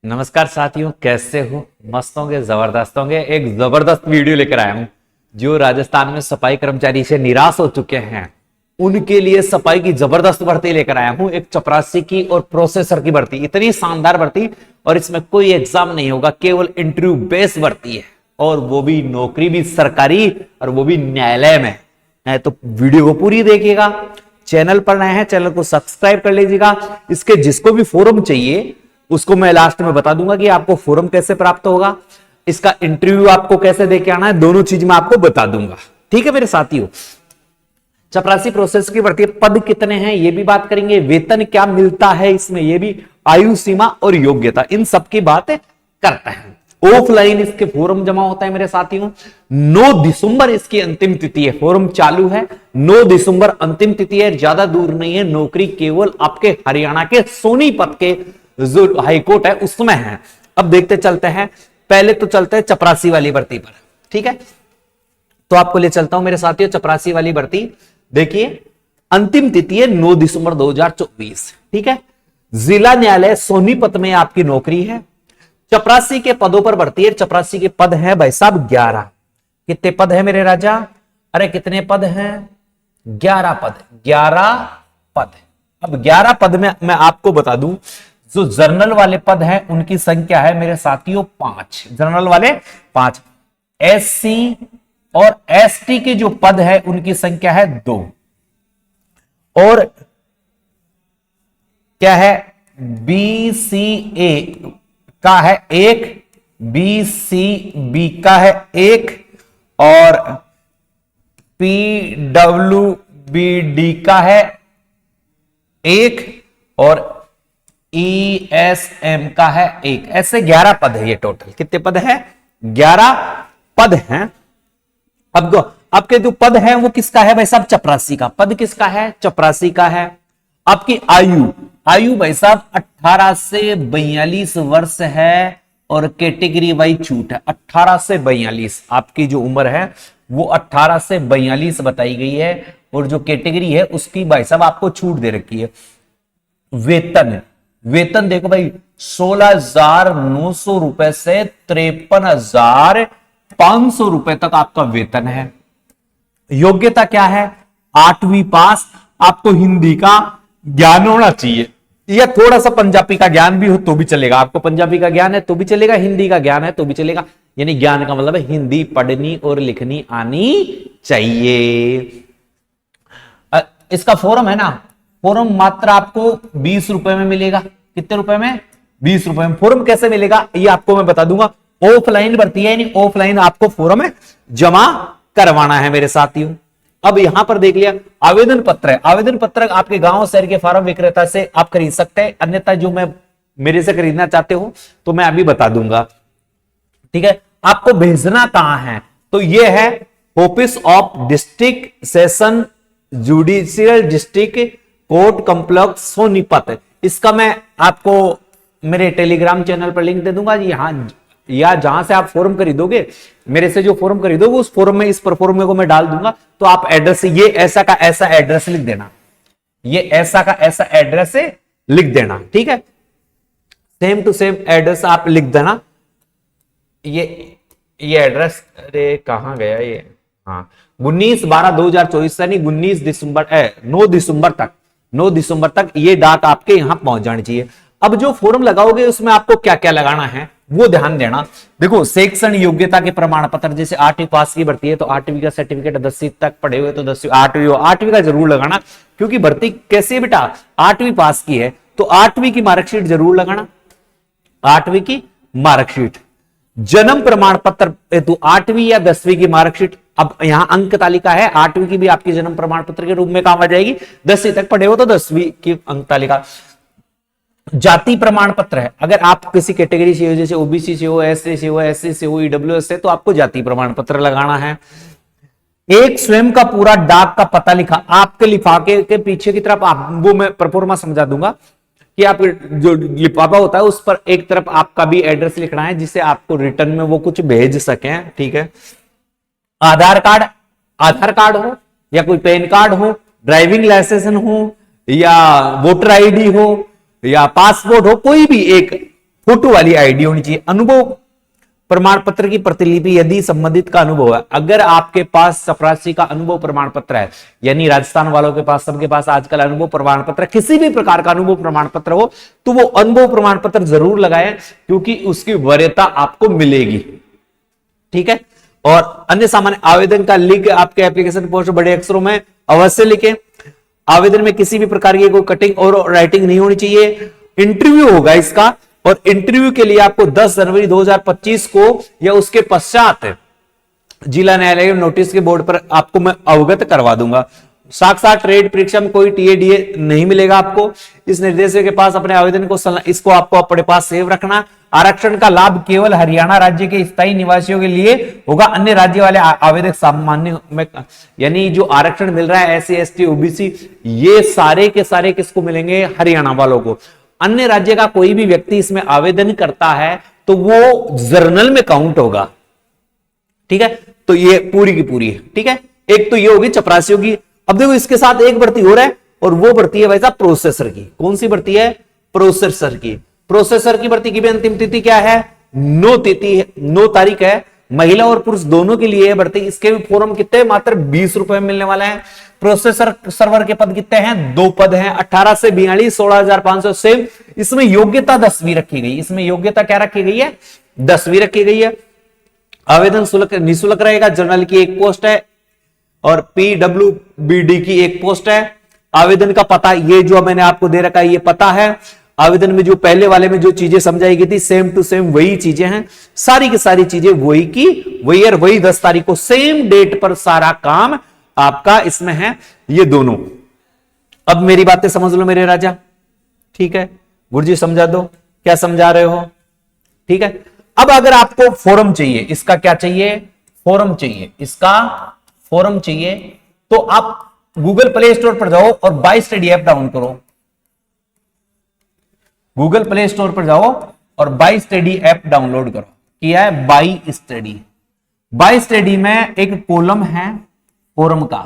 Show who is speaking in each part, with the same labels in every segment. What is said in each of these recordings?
Speaker 1: नमस्कार साथियों, कैसे हो? मस्त होंगे, जबरदस्त होंगे। एक जबरदस्त वीडियो लेकर आया हूं। जो राजस्थान में सफाई कर्मचारी से निराश हो चुके हैं उनके लिए सफाई की जबरदस्त भर्ती लेकर आया हूं। एक चपरासी की और प्रोसेसर की भर्ती, इतनी शानदार भर्ती, और इसमें कोई एग्जाम नहीं होगा, केवल इंटरव्यू बेस्ड भर्ती है, और वो भी नौकरी भी सरकारी, और वो भी न्यायालय में है। तो वीडियो को पूरी देखिएगा। चैनल पर नए हैं, चैनल को सब्सक्राइब कर लीजिएगा। इसके जिसको भी फोरम चाहिए उसको मैं लास्ट में बता दूंगा कि आपको फोरम कैसे प्राप्त होगा, इसका इंटरव्यू आपको कैसे देके आना है, दोनों चीज मैं आपको बता दूंगा। ठीक है मेरे साथियों, चपरासी प्रोसेस की भर्ती, पद कितने हैं ये भी बात करेंगे, वेतन क्या मिलता है इसमें ये भी, आयु सीमा और योग्यता, इन सब की बात करते हैं। ऑफलाइन इसके फॉर्म जमा होता है मेरे साथियों। 9 दिसंबर इसकी अंतिम तिथि है। फॉर्म चालू है 9 दिसंबर अंतिम तिथि है, ज्यादा दूर नहीं है। नौकरी केवल आपके हरियाणा के सोनीपत के जो हाईकोर्ट है उसमें है। अब देखते चलते हैं, पहले तो चलते हैं चपरासी वाली भर्ती पर। ठीक है, तो आपको ले चलता हूं मेरे साथियों चपरासी वाली भर्ती। देखिए, अंतिम तिथि है 9 दिसंबर 2024। ठीक है, जिला न्यायालय सोनीपत में आपकी नौकरी है। चपरासी के पदों पर भर्ती है। चपरासी के पद हैं भाई साहब 11। कितने पद है मेरे राजा? अरे कितने पद हैं? 11 पद। 11 पद। अब 11 पद में मैं आपको बता दूं, जो जर्नल वाले पद हैं उनकी संख्या है मेरे साथियों 5। जर्नल वाले 5। एससी और एसटी के जो पद है उनकी संख्या है 2। और क्या है? बीसीए का है 1, बीसीबी का है 1, और पीडब्ल्यूबीडी का है 1, और ईएसएम का है 1। ऐसे 11 पद है ये टोटल। कितने पद है? 11 पद हैं। अब आपके जो पद है वो किसका है भाई साहब? चपरासी का। पद किसका है? चपरासी का है। आपकी आयु भाई साहब 18 से 42 वर्ष है, और कैटेगरी वाइज छूट है। 18 से 42 आपकी जो उम्र है वो 18 से 42 बताई गई है, और जो कैटेगरी है उसकी भाई साहब आपको छूट दे रखी है। वेतन देखो भाई, 16,900 रुपए से 53,500 रुपए तक आपका वेतन है। योग्यता क्या है? 8वीं पास। आपको हिंदी का ज्ञान होना चाहिए, या थोड़ा सा पंजाबी का ज्ञान भी हो तो भी चलेगा। आपको पंजाबी का ज्ञान है तो भी चलेगा, हिंदी का ज्ञान है तो भी चलेगा। यानी ज्ञान का मतलब है हिंदी पढ़नी और लिखनी आनी चाहिए। इसका फॉर्म है ना, फॉर्म मात्र आपको 20 रुपए में मिलेगा। कितने रुपए में? 20 रुपए में। फॉर्म कैसे मिलेगा ये आपको मैं बता दूंगा। ऑफलाइन भर्ती है, यानी ऑफलाइन आपको फॉर्म जमा करवाना है मेरे साथियों। अब यहां पर देख लिया, आवेदन पत्र है। आवेदन पत्र आपके गांव शहर के फार्म विक्रेता से आप खरीद सकते हैं, अन्यथा जो मैं मेरे से खरीदना चाहते हो तो मैं अभी बता दूंगा। ठीक है, आपको भेजना कहां है? तो ये है office of district session judicial district court complex Sonipat. इसका मैं आपको मेरे टेलीग्राम चैनल पर लिंक दे दूंगा। यहां या जहां से आप फॉर्म खरीदोगे, मेरे से जो फॉर्म खरीदोगे उस फॉर्म में इस परफॉर्म को मैं डाल दूंगा। तो आप एड्रेस, ये ऐसा का ऐसा एड्रेस लिख देना, ये ऐसा का ऐसा एड्रेस लिख देना। ठीक है, सेम टू सेम एड्रेस आप लिख देना। ये एड्रेस, अरे कहां गया ये? हाँ, 19/12/2024 यानी 9 दिसंबर तक ये डाक आपके यहां पहुंच जानी चाहिए। अब जो फॉर्म लगाओगे उसमें आपको क्या क्या लगाना है वो ध्यान देना। देखो, शैक्षणिक योग्यता के प्रमाण पत्र, जैसे 8वीं पास की भर्ती है तो 8वीं का सर्टिफिकेट, 10वीं तक पढ़े हुए तो 10वीं, 8वीं का जरूर लगाना, क्योंकि भर्ती कैसी है बेटा? 8वीं पास की है तो 8वीं की मार्कशीट जरूर लगाना। 8वीं की मार्कशीट। जन्म प्रमाण पत्र हेतु 8वीं या 10वीं की मार्कशीट। अब यहां अंक तालिका है, 8वीं की भी आपकी जन्म प्रमाण पत्र के रूप में काम आ जाएगी। 10वीं तक पढ़े हो तो 10वीं की अंक तालिका। जाति प्रमाण पत्र है, अगर आप किसी कैटेगरी से हो, जैसे ओबीसी से हो, एससी से हो, एससी से हो, ईडब्ल्यूएस से, तो आपको जाति प्रमाण पत्र लगाना है। एक स्वयं का पूरा डाक का पता लिखा आपके लिफाफे के पीछे की तरफ, आप वो मैं परफॉर्मा समझा दूंगा कि आप जो लिफाफा होता है उस पर एक तरफ आपका भी एड्रेस लिखना है, जिससे आपको रिटर्न में वो कुछ भेज सकें। ठीक है, आधार कार्ड हो या कोई पैन कार्ड हो, ड्राइविंग लाइसेंस हो या वोटर आईडी हो या पासपोर्ट हो, कोई भी एक फोटो वाली आईडी होनी चाहिए। अनुभव प्रमाण पत्र की प्रतिलिपि यदि संबंधित का अनुभव है, अगर आपके पास चपरासी का अनुभव प्रमाण पत्र है, यानी राजस्थान वालों के पास, सबके पास आजकल अनुभव प्रमाण पत्र, किसी भी प्रकार का अनुभव प्रमाण पत्र हो तो वो अनुभव प्रमाण पत्र जरूर लगाएं, क्योंकि उसकी वरीयता आपको मिलेगी। ठीक है। और अन्य सामान्य आवेदन का लिंक आपके एप्लीकेशन पोस्ट बड़े अक्षरों में अवश्य लिखें। आवेदन में किसी भी प्रकार की कोई कटिंग और राइटिंग नहीं होनी चाहिए। इंटरव्यू होगा इसका, और इंटरव्यू के लिए आपको 10 जनवरी 2025 को या उसके पश्चात जिला न्यायालय नोटिस के बोर्ड पर आपको मैं अवगत करवा दूंगा। साक्षात ट्रेड परीक्षा में कोई टीए नहीं मिलेगा आपको। इस निर्देशक के पास अपने आवेदन को इसको आपको अपने पास सेव रखना। आरक्षण का लाभ केवल हरियाणा राज्य के स्थायी निवासियों के लिए होगा, अन्य राज्य वाले आवेदक सामान्य में, यानी जो आरक्षण मिल रहा है एससी एसटी ओबीसी, ये सारे के सारे किसको मिलेंगे? हरियाणा वालों को। अन्य राज्य का कोई भी व्यक्ति इसमें आवेदन करता है तो वो जर्नल में काउंट होगा। ठीक है, तो ये पूरी की पूरी है। ठीक है, एक तो ये होगी चपरासियों की। अब देखो इसके साथ एक भर्ती हो रहा है, और वो भर्ती है भाई साहब प्रोसेसर की। कौन सी भर्ती है? प्रोसेसर की। प्रोसेसर की भर्ती की भी अंतिम तिथि क्या है? 9 तारीख है। महिला और पुरुष दोनों के लिए भर्ती। इसके भी फॉर्म कितने? मात्र 20 रुपए में मिलने वाला है। प्रोसेसर सर्वर के पद कितने हैं? 2 पद हैं। 18 से 42, 16,500 सेम। इसमें योग्यता 10वीं रखी गई। इसमें योग्यता क्या रखी गई है? 10वीं रखी गई है। आवेदन शुल्क निःशुल्क रहेगा। जनरल की एक पोस्ट है और पीडब्ल्यूबीडी की एक पोस्ट है। आवेदन का पता ये जो मैंने आपको दे रखा है, ये पता है। आवेदन में जो पहले वाले में जो चीजें समझाई गई थी सेम टू सेम वही चीजें हैं। सारी की सारी चीजें वही की वही, और वही 10 तारीख को सेम डेट पर सारा काम आपका इसमें है, ये दोनों। अब मेरी बातें समझ लो मेरे राजा। ठीक है, गुरुजी समझा दो, क्या समझा रहे हो? ठीक है। अब अगर आपको फॉर्म चाहिए, इसका क्या चाहिए? फॉर्म चाहिए, इसका फॉर्म चाहिए, तो आप गूगल प्ले स्टोर पर जाओ और बाई स्टडी ऐप डाउन करो। गूगल प्ले स्टोर पर जाओ और बाई स्टडी ऐप डाउनलोड करो। किया है बाई स्टडी। बाई स्टडी में एक कॉलम है फॉर्म का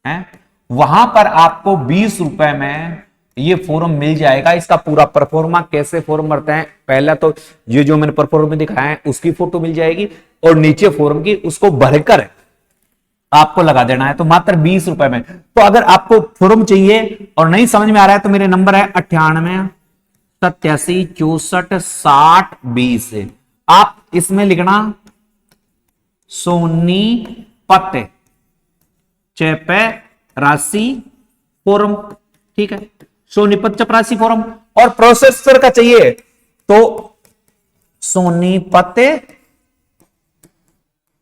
Speaker 1: है, वहां पर आपको 20 रुपए में ये फॉर्म मिल जाएगा। इसका पूरा परफॉर्मा कैसे फॉर्म भरते हैं, पहला तो ये जो मैंने परफॉर्म में दिखाया है उसकी फोटो मिल जाएगी, और नीचे फॉर्म की उसको भरकर आपको लगा देना है। तो मात्र 20 रुपए में। तो अगर आपको फॉर्म चाहिए और नहीं समझ में आ रहा है तो मेरे नंबर है 98 87 64 60 20। आप इसमें लिखना सोनीपत चेपे राशि फॉर्म। ठीक है, सोनीपत चपरासी फॉर्म। और प्रोसेसर का चाहिए तो सोनीपत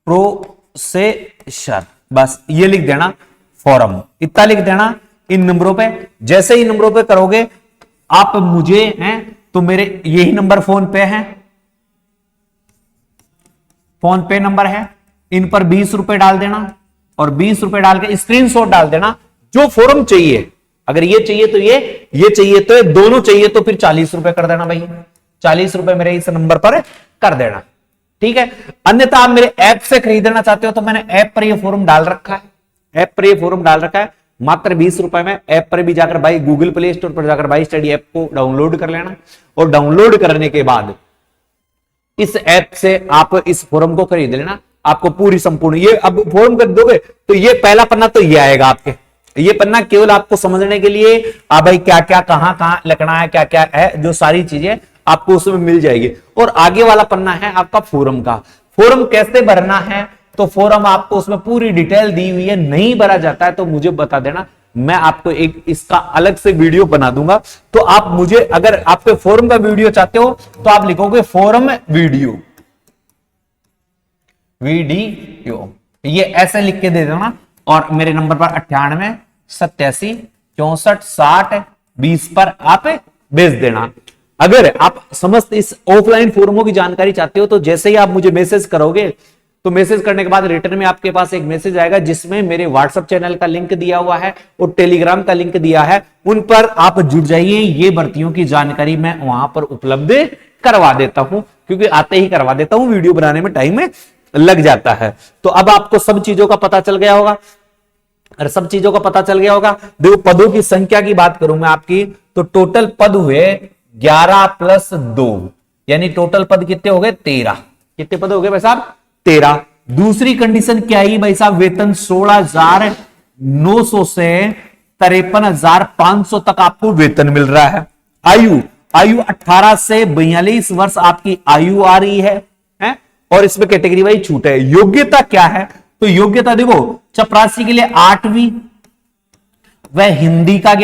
Speaker 1: प्रोसेसर, बस ये लिख देना फॉर्म, इतना लिख देना इन नंबरों पे। जैसे ही नंबरों पे करोगे आप मुझे हैं तो मेरे यही नंबर फोन पे है, फोन पे नंबर है, इन पर 20 रुपए डाल देना और 20 रुपए डाल के स्क्रीनशॉट डाल देना जो फॉर्म चाहिए। अगर ये चाहिए तो ये चाहिए तो ये, दोनों चाहिए तो फिर 40 रुपए कर देना भाई। 40 रुपए मेरे इस नंबर पर कर देना। ठीक है, अन्यथा आप मेरे ऐप से खरीदना चाहते हो तो मैंने ऐप पर ये फॉर्म डाल रखा है। ऐप पर ये फॉर्म डाल रखा है मात्र 20 रुपए में। ऐप पर भी जाकर भाई गूगल प्ले स्टोर पर जाकर बाई स्टडी ऐप को डाउनलोड कर लेना, और डाउनलोड करने के बाद इस ऐप से आप इस फॉर्म को खरीद लेना। आपको पूरी संपूर्ण, ये अब फॉर्म कर दोगे तो ये पहला पन्ना तो ये आएगा आपके। ये पन्ना केवल आपको समझने के लिए आप भाई क्या क्या कहां लिखना है, क्या क्या है, जो सारी चीजें आपको उसमें मिल जाएगी। और आगे वाला पन्ना है आपका फॉर्म का। फॉर्म कैसे भरना है तो फॉर्म आपको उसमें पूरी डिटेल दी हुई है। नहीं भरा जाता है तो मुझे बता देना, मैं आपको एक इसका अलग से वीडियो बना दूंगा। तो आप मुझे, अगर आपके फॉर्म का वीडियो चाहते हो तो आप लिखोगे फॉर्म वीडियो, ये ऐसे लिख के दे देना, और मेरे नंबर पर 98 87 64 60 20 पर आप भेज देना। अगर आप समस्त इस ऑफलाइन फॉर्मों की जानकारी चाहते हो तो जैसे ही आप मुझे मैसेज करोगे तो मैसेज करने के बाद रिटर्न में आपके पास एक मैसेज आएगा जिसमें मेरे व्हाट्सएप चैनल का लिंक दिया हुआ है और टेलीग्राम का लिंक दिया है। उन पर आप जुड़ जाइए। ये भर्तियों की जानकारी मैं वहां पर उपलब्ध करवा देता हूं, क्योंकि आते ही करवा देता हूं, वीडियो बनाने में टाइम लग जाता है। तो अब आपको सब चीजों का पता चल गया होगा। अरे सब चीजों का पता चल गया होगा। देखो पदों की संख्या की बात करूं मैं आपकी, तो टोटल पद हुए 11 प्लस 2 यानी टोटल पद कितने हो गए 13। कितने पद हो गए भाई साहब 13। दूसरी कंडीशन क्या है भाई साहब, वेतन 16,900 से 53,500 तक आपको वेतन मिल रहा है। आयु 18 से 42 वर्ष आपकी आयु आ रही है और इसमें कैटेगरी वाइज छूट है। योग्यता क्या है, तो योग्यता देखो चपरासी के लिए 8वीं, वह हिंदी का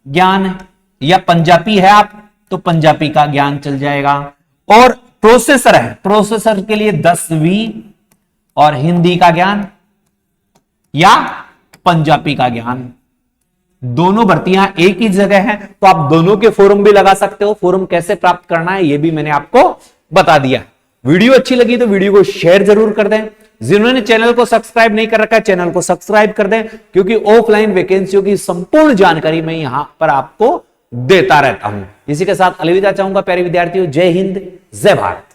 Speaker 1: ज्ञान है, या पंजाबी है आप तो पंजाबी का ज्ञान चल जाएगा। और प्रोसेसर है, प्रोसेसर के लिए 10वीं और हिंदी का ज्ञान या पंजाबी का ज्ञान। दोनों भर्तियां एक ही जगह हैं, तो आप दोनों के फॉर्म भी लगा सकते हो। फॉर्म कैसे प्राप्त करना है यह भी मैंने आपको बता दिया। वीडियो अच्छी लगी तो वीडियो को शेयर जरूर कर दें। जिन्होंने चैनल को सब्सक्राइब नहीं कर रखा है चैनल को सब्सक्राइब कर दें, क्योंकि ऑफलाइन वैकेंसियों की संपूर्ण जानकारी मैं यहां पर आपको देता रहता हूं। इसी के साथ अलविदा चाहूंगा प्यारे विद्यार्थियों। जय हिंद, जय भारत।